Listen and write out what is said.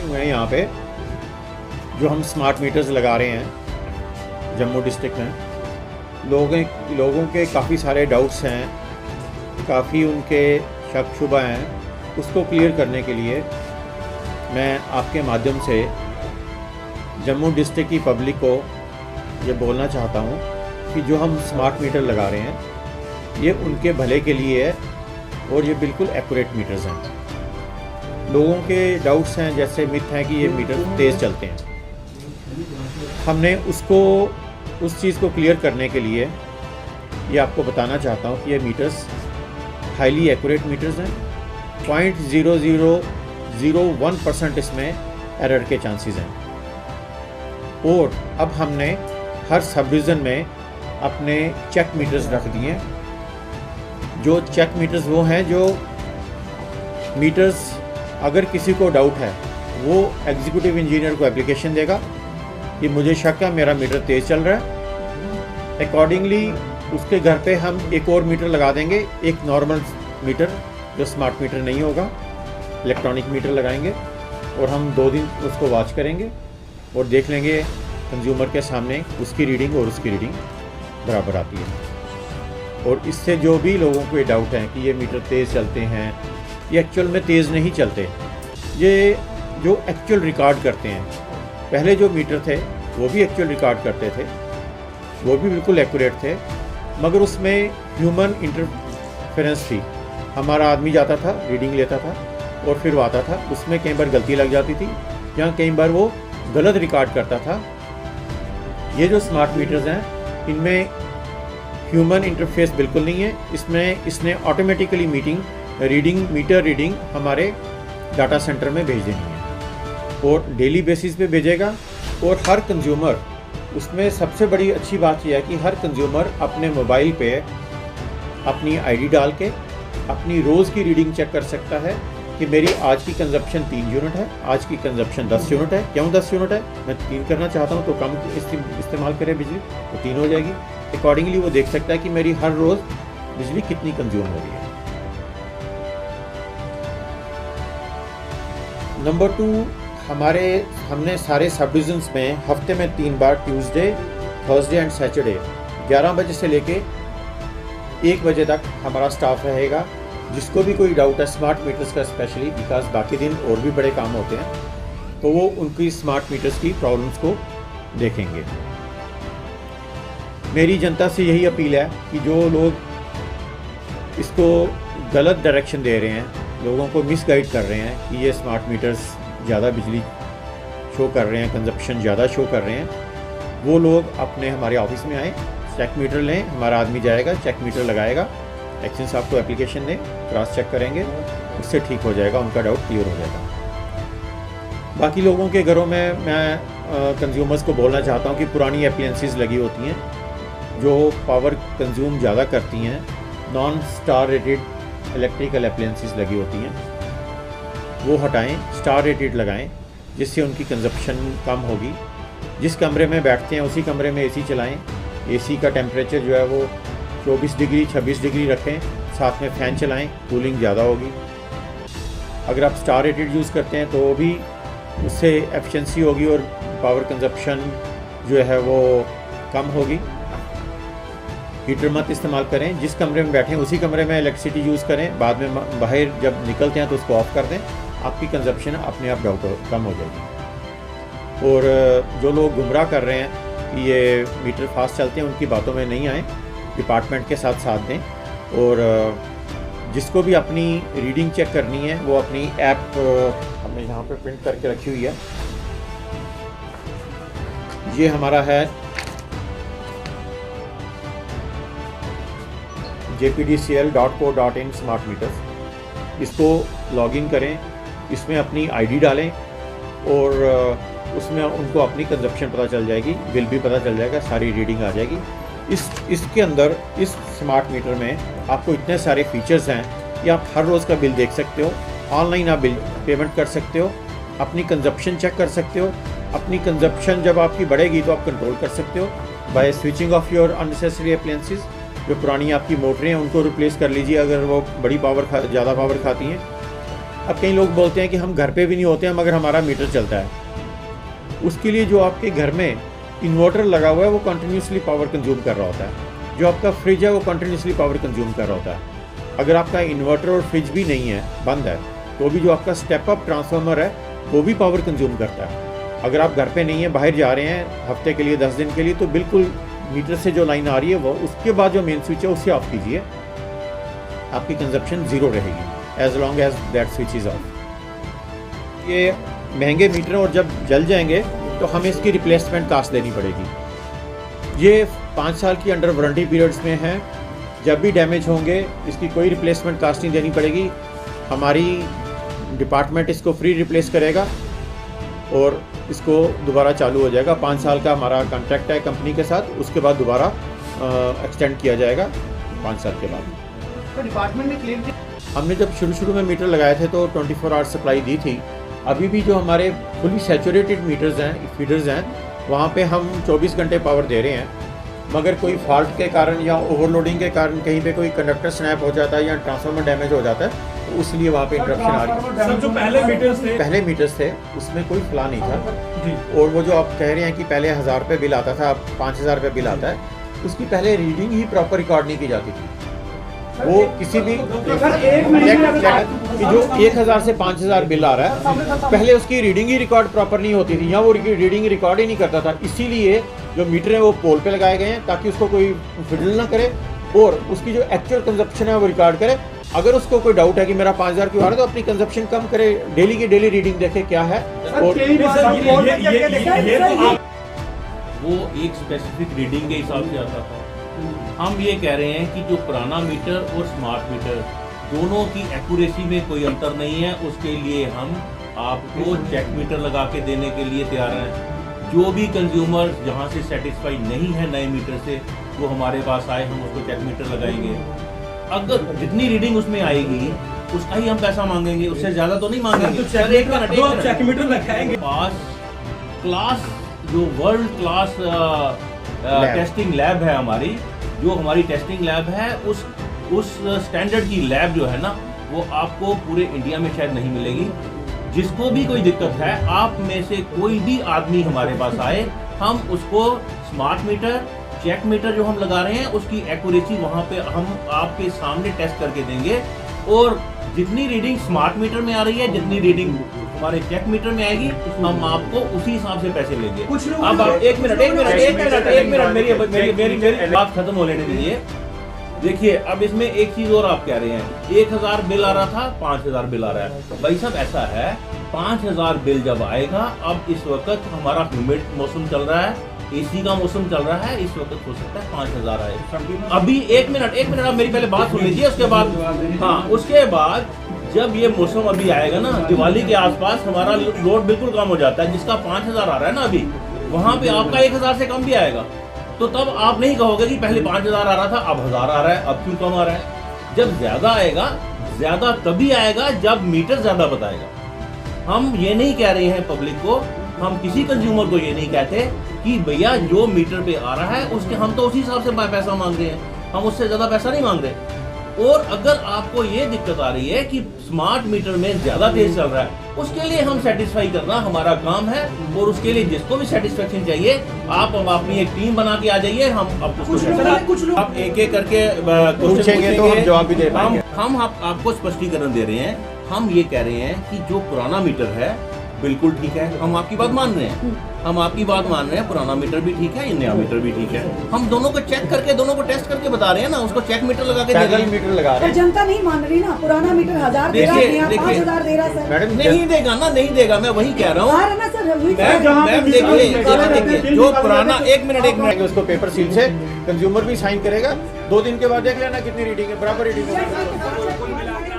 हुए हैं यहाँ पे जो हम स्मार्ट मीटर्स लगा रहे हैं जम्मू डिस्ट्रिक्ट में। लोगों के काफ़ी सारे डाउट्स हैं, काफ़ी उनके शक शुबा हैं, उसको क्लियर करने के लिए मैं आपके माध्यम से जम्मू डिस्ट्रिक्ट की पब्लिक को ये बोलना चाहता हूँ कि जो हम स्मार्ट मीटर लगा रहे हैं ये उनके भले के लिए है और ये बिल्कुल एक्यूरेट मीटर्स हैं। लोगों के डाउट्स हैं, जैसे मिथ हैं कि ये मीटर तेज़ चलते हैं। हमने उस चीज़ को क्लियर करने के लिए ये आपको बताना चाहता हूँ कि ये मीटर्स हाईली एक्यूरेट मीटर्स हैं। 0.0001% इसमें एरर के चांसेस हैं। और अब हमने हर सब डिवीज़न में अपने चेक मीटर्स रख दिए हैं। जो चेक मीटर्स वो हैं जो मीटर्स अगर किसी को डाउट है वो एग्जीक्यूटिव इंजीनियर को एप्लीकेशन देगा कि मुझे शक है मेरा मीटर तेज़ चल रहा है। अकॉर्डिंगली उसके घर पे हम एक और मीटर लगा देंगे, एक नॉर्मल मीटर जो स्मार्ट मीटर नहीं होगा, इलेक्ट्रॉनिक मीटर लगाएंगे और हम 2 दिन उसको वॉच करेंगे और देख लेंगे कंज्यूमर के सामने उसकी रीडिंग और उसकी रीडिंग बराबर आती है। और इससे जो भी लोगों को ये डाउट है कि ये मीटर तेज़ चलते हैं, ये एक्चुअल में तेज़ नहीं चलते। ये जो एक्चुअल रिकॉर्ड करते हैं, पहले जो मीटर थे वो भी एक्चुअल रिकॉर्ड करते थे, वो भी बिल्कुल एक्यूरेट थे, मगर उसमें ह्यूमन इंटरफेरेंस थी। हमारा आदमी जाता था, रीडिंग लेता था और फिर वो आता था, उसमें कई बार गलती लग जाती थी या कई बार वो गलत रिकॉर्ड करता था। ये जो स्मार्ट मीटर्स हैं इनमें ह्यूमन इंटरफेस बिल्कुल नहीं है। इसने ऑटोमेटिकली मीटर रीडिंग हमारे डाटा सेंटर में भेज देनी है और डेली बेसिस पे भेजेगा। और हर कंज्यूमर, उसमें सबसे बड़ी अच्छी बात यह है कि हर कंज्यूमर अपने मोबाइल पे अपनी आईडी डाल के अपनी रोज़ की रीडिंग चेक कर सकता है कि मेरी आज की कंजप्शन 3 यूनिट है, आज की कंजप्शन 10 यूनिट है। क्यों 10 यूनिट है? मैं 3 करना चाहता हूँ तो कम इस्तेमाल करें बिजली, तो 3 हो जाएगी। अकॉर्डिंगली वो देख सकता है कि मेरी हर रोज़ बिजली कितनी कंज्यूम हो रही है। नंबर 2, हमने सारे सब डिविजन्स में हफ्ते में 3 बार ट्यूसडे, थर्सडे एंड सैटरडे 11 बजे से लेके 1 बजे तक हमारा स्टाफ रहेगा। जिसको भी कोई डाउट है स्मार्ट मीटर्स का, स्पेशली बिकॉज बाकी दिन और भी बड़े काम होते हैं, तो वो उनकी स्मार्ट मीटर्स की प्रॉब्लम्स को देखेंगे। मेरी जनता से यही अपील है कि जो लोग इसको गलत डायरेक्शन दे रहे हैं, लोगों को मिसगाइड कर रहे हैं कि ये स्मार्ट मीटर्स ज़्यादा बिजली शो कर रहे हैं, कंजप्शन ज़्यादा शो कर रहे हैं, वो लोग अपने हमारे ऑफिस में आएँ, चेक मीटर लें। हमारा आदमी जाएगा, चेक मीटर लगाएगा, एक्शन साहब को एप्लीकेशन दें, क्रॉस चेक करेंगे, उससे ठीक हो जाएगा, उनका डाउट क्लियर हो जाएगा। बाकी लोगों के घरों में मैं कंज्यूमर्स को बोलना चाहता हूँ कि पुरानी एप्लायंसेस लगी होती हैं जो पावर कंज्यूम ज़्यादा करती हैं, non star rated electrical appliances लगी होती हैं, वो हटाएं, स्टार रेटेड लगाएं, जिससे उनकी कंजप्शन कम होगी। जिस कमरे में बैठते हैं उसी कमरे में एसी चलाएं। एसी का टेम्परेचर जो है वो 24 डिग्री 26 डिग्री रखें, साथ में फ़ैन चलाएं, कूलिंग ज़्यादा होगी। अगर आप स्टार रेटेड यूज़ करते हैं तो भी उससे एफिशिएंसी होगी और पावर कंजप्शन जो है वो कम होगी। हीटर मत इस्तेमाल करें, जिस कमरे में बैठें उसी कमरे में इलेक्ट्रिसिटी यूज़ करें, बाद में बाहर जब निकलते हैं तो उसको ऑफ़ कर दें, आपकी कंजप्शन अपने आप कम हो जाएगी। और जो लोग गुमराह कर रहे हैं कि ये मीटर फास्ट चलते हैं, उनकी बातों में नहीं आए, डिपार्टमेंट के साथ दें। और जिसको भी अपनी रीडिंग चेक करनी है वो अपनी ऐप हमने यहाँ पे प्रिंट करके रखी हुई है। ये हमारा है jpdcl.co.in स्मार्ट मीटर्स। इसको लॉगिन करें, इसमें अपनी आईडी डालें और उसमें उनको अपनी कंजप्शन पता चल जाएगी, बिल भी पता चल जाएगा, सारी रीडिंग आ जाएगी। इसके अंदर इस स्मार्ट मीटर में आपको इतने सारे फीचर्स हैं कि आप हर रोज़ का बिल देख सकते हो, ऑनलाइन आप बिल पेमेंट कर सकते हो, अपनी कंजप्शन चेक कर सकते हो। अपनी कंजप्शन जब आपकी बढ़ेगी तो आप कंट्रोल कर सकते हो by switching off your unnecessary appliances. जो पुरानी आपकी मोटरें हैं उनको रिप्लेस कर लीजिए अगर वो बड़ी ज़्यादा पावर खाती हैं। अब कई लोग बोलते हैं कि हम घर पे भी नहीं होते हैं मगर हमारा मीटर चलता है। उसके लिए जो आपके घर में इन्वर्टर लगा हुआ है वो कंटिन्यूसली पावर कंज्यूम कर रहा होता है। जो आपका फ्रिज है वो कंटिन्यूसली पावर कंज्यूम कर रहा होता है। अगर आपका इन्वर्टर और फ्रिज भी नहीं है, बंद है, तो भी जो आपका स्टेप अप ट्रांसफार्मर है वो भी पावर कंज्यूम करता है। अगर आप घर पे नहीं हैं, बाहर जा रहे हैं हफ्ते के लिए, 10 दिन के लिए, तो बिल्कुल मीटर से जो लाइन आ रही है वो उसके बाद जो मेन स्विच है उसे ऑफ कीजिए, आपकी कंजप्शन ज़ीरो रहेगी as long as that switch is off. ये महंगे मीटर और जब जल जाएंगे तो हमें इसकी रिप्लेसमेंट कास्ट देनी पड़ेगी। ये 5 साल की अंडर वारंटी पीरियड्स में है। जब भी डैमेज होंगे इसकी कोई रिप्लेसमेंट कास्ट नहीं देनी पड़ेगी। हमारी डिपार्टमेंट इसको फ्री रिप्लेस करेगा और इसको दोबारा चालू हो जाएगा। 5 साल का हमारा कॉन्ट्रैक्ट है कंपनी के साथ, उसके बाद दोबारा एक्सटेंड किया जाएगा 5 साल के बाद। तो डिपार्टमेंट ने क्लेम किया, हमने जब शुरू में मीटर लगाए थे तो 24 आवर्स सप्लाई दी थी। अभी भी जो हमारे फुली सैचुरेटेड मीटर्स हैं, फीडर्स हैं, वहाँ पे हम 24 घंटे पावर दे रहे हैं। मगर कोई फॉल्ट के कारण या ओवरलोडिंग के कारण कहीं पे कोई कंडक्टर स्नैप हो जाता है या ट्रांसफार्मर डैमेज हो जाता है तो इसलिए वहाँ पे इंटरप्शन आ रही है। सर जो पहले मीटर्स थे उसमें कोई फ्ला नहीं था। और वो जो आप कह रहे हैं कि पहले 1000 रुपये बिल आता था, अब 5000 रुपये बिल आता है, उसकी पहले रीडिंग ही प्रॉपर रिकॉर्ड नहीं की जाती थी। वो किसी भी कि जो 1000 से 5000 बिल आ रहा है, पहले उसकी रीडिंग ही रिकॉर्ड प्रॉपर नहीं होती थी, या वो रीडिंग रिकॉर्ड ही नहीं करता था। इसीलिए जो मीटर है वो पोल पे लगाए गए हैं ताकि उसको कोई फिडल ना करे और उसकी जो एक्चुअल कंजप्शन है वो रिकॉर्ड करे। अगर उसको कोई डाउट है कि मेरा 5000 क्यों आ रहा है तो अपनी कंजप्शन कम करे, डेली की डेली रीडिंग देखे क्या है। और वो एक स्पेसिफिक रीडिंग के हिसाब से आता था। हम ये कह रहे हैं कि जो पुराना मीटर और स्मार्ट मीटर दोनों की एक्यूरेसी में कोई अंतर नहीं है। उसके लिए हम आपको चेक मीटर लगा के देने के लिए तैयार हैं। जो भी कंज्यूमर जहां से सेटिस्फाई नहीं है नए मीटर से, वो हमारे पास आए, हम उसको चेक मीटर लगाएंगे। अगर जितनी रीडिंग उसमें आएगी उसका ही हम पैसा मांगेंगे, उससे ज्यादा तो नहीं मांगेंगे। चेक मीटर लगाएंगे। पास क्लास जो वर्ल्ड क्लास टेस्टिंग लैब है हमारी, जो हमारी टेस्टिंग लैब है, उस स्टैंडर्ड की लैब जो है ना, वो आपको पूरे इंडिया में शायद नहीं मिलेगी। जिसको भी कोई दिक्कत है, आप में से कोई भी आदमी हमारे पास आए, हम उसको स्मार्ट मीटर, चेक मीटर जो हम लगा रहे हैं उसकी एक्यूरेसी वहाँ पे हम आपके सामने टेस्ट करके देंगे। और जितनी रीडिंग स्मार्ट मीटर में आ रही है, जितनी रीडिंग हमारे चेक मीटर में आएगी, हम आपको उसी हिसाब से पैसे लेंगे। अब आप एक मिनट मेरी बात खत्म हो लेने दीजिए। देखिए, अब इसमें एक चीज और आप कह रहे हैं 1000 बिल आ रहा था, 5000 बिल आ रहा है। भाई साहब ऐसा है, 5000 बिल जब आएगा, अब इस वक्त हमारा ह्यूमिड मौसम चल रहा है, एसी का मौसम चल रहा है, इस वक्त हो सकता है 5000 आए। अभी एक मिनट आप मेरी पहले बात सुन लीजिए, उसके बाद हाँ, उसके बाद जब ये मौसम अभी आएगा ना, दिवाली के आसपास हमारा लोड बिल्कुल कम हो जाता है। जिसका 5000 आ रहा है ना अभी, वहां पे आपका 1000 से कम भी आएगा। तो तब आप नहीं कहोगे कि पहले 5000 आ रहा था, अब 1000 आ रहा है, अब क्यों कम आ रहा है। जब ज्यादा आएगा, ज्यादा तभी आएगा जब मीटर ज्यादा बताएगा। हम ये नहीं कह रहे हैं पब्लिक को, हम किसी कंज्यूमर को ये नहीं कहते कि भैया जो मीटर पे आ रहा है उसके हम तो उसी हिसाब से पैसा मांग रहे हैं, हम उससे ज्यादा पैसा नहीं मांग रहे। और अगर आपको ये दिक्कत आ रही है कि स्मार्ट मीटर में ज्यादा तेज चल रहा है, उसके लिए हम सेटिस्फाई करना हमारा काम है। और उसके लिए जिसको भी सेटिस्फेक्शन चाहिए, आप अपनी एक टीम बना के आ जाइए, हम आप एक एक करके पूछेंगे तो हम जवाब भी दे पाएंगे। हम आपको स्पष्टीकरण दे रहे हैं। हम ये कह रहे हैं कि जो पुराना मीटर है बिल्कुल ठीक है, हम आपकी बात मान रहे हैं, हम आपकी बात मान रहे हैं। पुराना मीटर भी ठीक है, नया मीटर भी ठीक है। हम दोनों को चेक करके, दोनों को टेस्ट करके बता रहे हैं ना, उसको चेक मीटर लगा के दे रहे हैं। मीटर लगा रहे हैं। जनता नहीं मान रही ना, पुराना मीटर 1000 दे रहा है, 5000 दे रहा है। मैडम नहीं देगा ना, नहीं देगा, मैं वही कह रहा हूँ। मैम देखिए, जो पुराना एक मिनट उसको पेपर सील से कंज्यूमर भी साइन करेगा। 2 दिन के बाद देख लेना कितनी रीडिंग है, बराबर रीडिंग है।